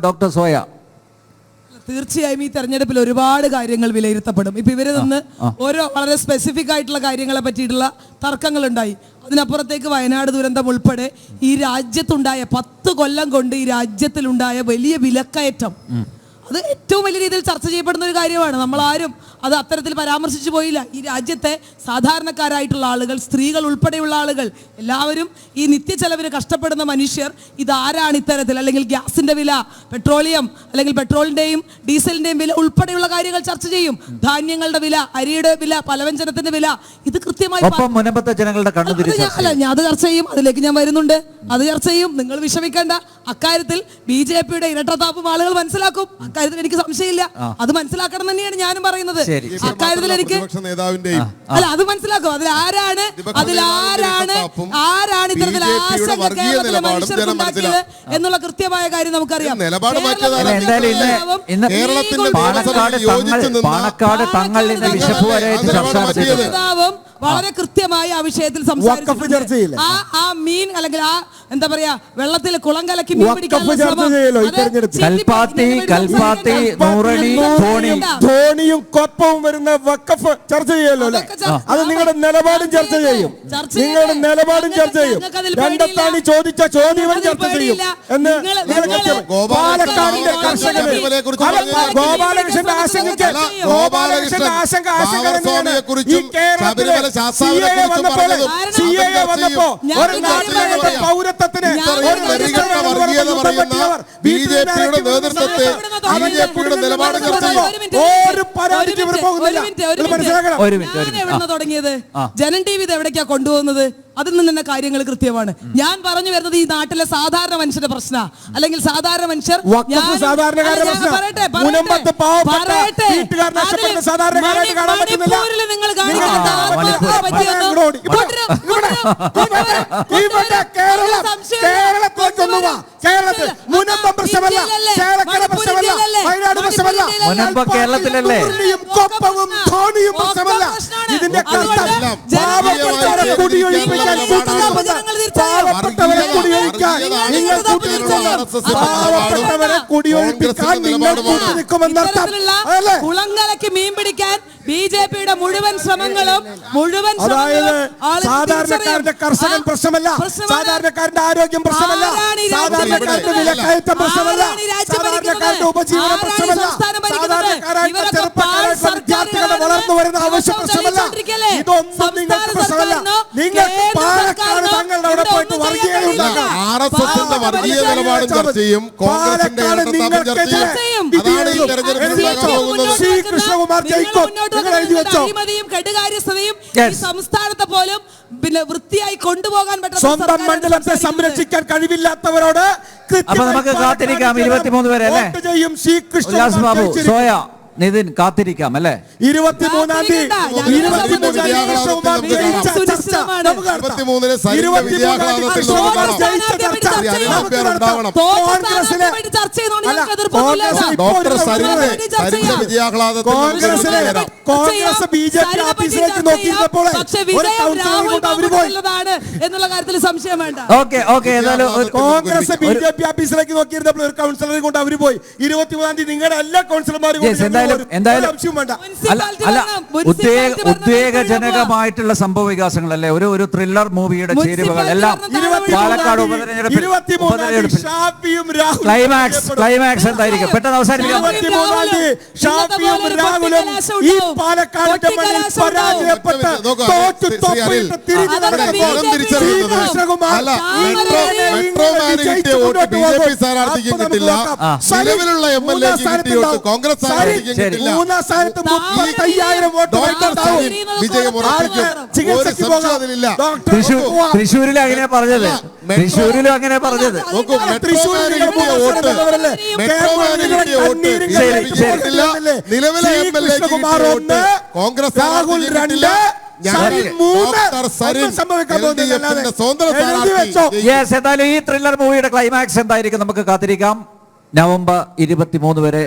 Doctor soya. തീർച്ചയായും ഈ തെരഞ്ഞെടുപ്പിൽ ഒരുപാട് കാര്യങ്ങൾ വിലയിരുത്തപ്പെടും. ഇപ്പൊ ഇവര് നിന്ന് ഓരോ വളരെ സ്പെസിഫിക് ആയിട്ടുള്ള കാര്യങ്ങളെ പറ്റിയിട്ടുള്ള തർക്കങ്ങളുണ്ടായി. അതിനപ്പുറത്തേക്ക് വയനാട് ദുരന്തം ഉൾപ്പെടെ ഈ രാജ്യത്തുണ്ടായ 10 കൊല്ലം കൊണ്ട് ഈ രാജ്യത്തിലുണ്ടായ വലിയ വിലക്കയറ്റം, അത് ഏറ്റവും വലിയ രീതിയിൽ ചർച്ച ചെയ്യപ്പെടുന്ന ഒരു കാര്യമാണ്. നമ്മളാരും അത് അത്തരത്തിൽ പരാമർശിച്ചു പോയില്ല. ഈ രാജ്യത്തെ സാധാരണക്കാരായിട്ടുള്ള ആളുകൾ, സ്ത്രീകൾ ഉൾപ്പെടെയുള്ള ആളുകൾ, എല്ലാവരും ഈ നിത്യച്ചെലവിന് കഷ്ടപ്പെടുന്ന മനുഷ്യർ ഇതാരാണ് ഇത്തരത്തിൽ, അല്ലെങ്കിൽ ഗ്യാസിന്റെ വില, പെട്രോളിയം അല്ലെങ്കിൽ പെട്രോളിന്റെയും ഡീസലിന്റെയും വില ഉൾപ്പെടെയുള്ള കാര്യങ്ങൾ ചർച്ച ചെയ്യും. ധാന്യങ്ങളുടെ വില, അരിയുടെ വില, പലവ്യഞ്ജനത്തിന്റെ വില, ഇത് കൃത്യമായി ഞാൻ അത് ചർച്ച ചെയ്യും. അതിലേക്ക് ഞാൻ വരുന്നുണ്ട്. അത് ചർച്ച ചെയ്യും. നിങ്ങൾ വിഷമിക്കേണ്ട. അക്കാര്യത്തിൽ BJP-യുടെ ഇരട്ടത്താപ്പും ആളുകൾ മനസ്സിലാക്കും. അക്കാര്യത്തിൽ എനിക്ക് സംശയമില്ല. അത് മനസ്സിലാക്കണം തന്നെയാണ് ഞാനും പറയുന്നത്. അക്കാര്യത്തിൽ എനിക്ക് അല്ല, അത് മനസ്സിലാക്കും. അതിലാരാണ് ഇത്തരത്തിൽ ആശങ്ക കേരളത്തിലെ മനുഷ്യർക്ക് ഉണ്ടാക്കിയത് എന്നുള്ള കൃത്യമായ കാര്യം നമുക്കറിയാം. വളരെ കൃത്യമായി ആ വിഷയത്തിൽ സംസാരിച്ചു. ആ മീൻ അല്ലെങ്കിൽ ആ എന്താ പറയാ വെള്ളത്തിൽ കുളം കലക്കി മീൻ പിടിക്കാനുള്ള ധോണിയും കൊപ്പവും വരുന്ന വഖഫ് ചർച്ച ചെയ്യല്ലോ അല്ലെ? അത് നിങ്ങളുടെ നിലപാടും ചർച്ച ചെയ്യും. രണ്ടത്താണി ചോദിച്ച ചോദ്യം ചർച്ച ചെയ്യും എന്ന് പാലക്കാടിന്റെ കർഷകരെ ഗോപാലകൃഷ്ണന്റെ ആശങ്ക ഈ കേരളത്തിലെ CAA വന്നപ്പോ ഒരു നാട്ടിലെ പൗരത്വത്തിന് BJP-യുടെ നേതൃത്വത്തെ BJP-യുടെ നിലപാട് ഒരു പരാതിക്ക് ഇവർ പോകുന്നില്ല. തുടങ്ങിയത് ജനം TV ഇത് എവിടേക്കാ കൊണ്ടുപോകുന്നത്? അതിൽ നിന്ന് തന്നെ കാര്യങ്ങൾ കൃത്യമാണ്. ഞാൻ പറഞ്ഞു വരുന്നത് ഈ നാട്ടിലെ സാധാരണ മനുഷ്യന്റെ പ്രശ്ന, അല്ലെങ്കിൽ സാധാരണ മനുഷ്യർ നിങ്ങൾ കേരളത്തിലല്ലേ? ഇതിന്റെ കുളങ്കലയ്ക്ക് മീൻ പിടിക്കാൻ BJP-യുടെ മുഴുവൻ ശ്രമങ്ങളും സാധാരണക്കാരന്റെ കർഷകൻ പ്രശ്നമല്ല, സാധാരണക്കാരന്റെ ആരോഗ്യം പ്രശ്നമല്ല, സാധാരണക്കാരന്റെ വിലക്കയറ്റം പ്രശ്നമല്ല, സാധാരണക്കാരന്റെ ഉപജീവന പ്രശ്നമല്ല, സാധാരണക്കാരായിട്ടുള്ള ചെറുപ്പക്കാരായിട്ടുള്ള വിദ്യാർത്ഥികളുടെ വളർന്നു വരുന്ന ആവശ്യ പ്രശ്നമല്ല. ഇതൊന്നും നിങ്ങൾക്ക് പ്രശ്നമല്ല. നിങ്ങൾക്ക് പാലക്കാട് തങ്ങളുടെ അവിടെ പോയിട്ട് വർഗീയത ഉണ്ടാക്കാം. RSSന്റെ വർഗീയ നിലപാടും ചർച്ച ചെയ്യും. കോൺഗ്രസിന്റെ കൃഷ്ണകുമാർ സംസ്ഥാനത്തെ പോലും പിന്നെ വൃത്തിയായി കൊണ്ടുപോകാൻ പറ്റുന്ന സ്വന്തം മണ്ഡലത്തെ സംരക്ഷിക്കാൻ കഴിവില്ലാത്തവരോട് നമുക്ക് കാത്തിരിക്കാം. 23 വരെ അല്ലേ? ഉല്ലാസ് ബാബു, സോയ, നിതിൻ കാത്തിരിക്കാം അല്ലേ? 23-ാം തീയതി കോൺഗ്രസ് BJP ഓഫീസിലേക്ക് നോക്കിയിരുന്നപ്പോൾ എന്നുള്ള കാര്യത്തിൽ സംശയം വേണ്ട. കോൺഗ്രസ് BJP ഓഫീസിലേക്ക് നോക്കിയിരുന്നപ്പോൾ ഒരു കൗൺസിലറെ കൊണ്ട് അവര് പോയി. 23-ാം തീയതി നിങ്ങളുടെ എല്ലാ കൗൺസിലർമാരും ഉദ്വേഗജനകമായിട്ടുള്ള സംഭവ വികാസങ്ങളല്ലേ? ഒരു ത്രില്ലർ മൂവിയുടെ ചേരുവകൾ എല്ലാം പാലക്കാട് ഉപതെരഞ്ഞെടുപ്പിൽ ക്ലൈമാക്സ് എന്തായിരിക്കും? പെട്ടെന്ന് അവസാനിപ്പിക്കാം. തൃശ്ശൂരിലും അങ്ങനെ പറഞ്ഞത്. കോൺഗ്രസ് ഈ ത്രില്ലർ മൂവിയുടെ ക്ലൈമാക്സ് എന്തായിരിക്കും? നമുക്ക് കാത്തിരിക്കാം. നവംബർ 23 വരെ.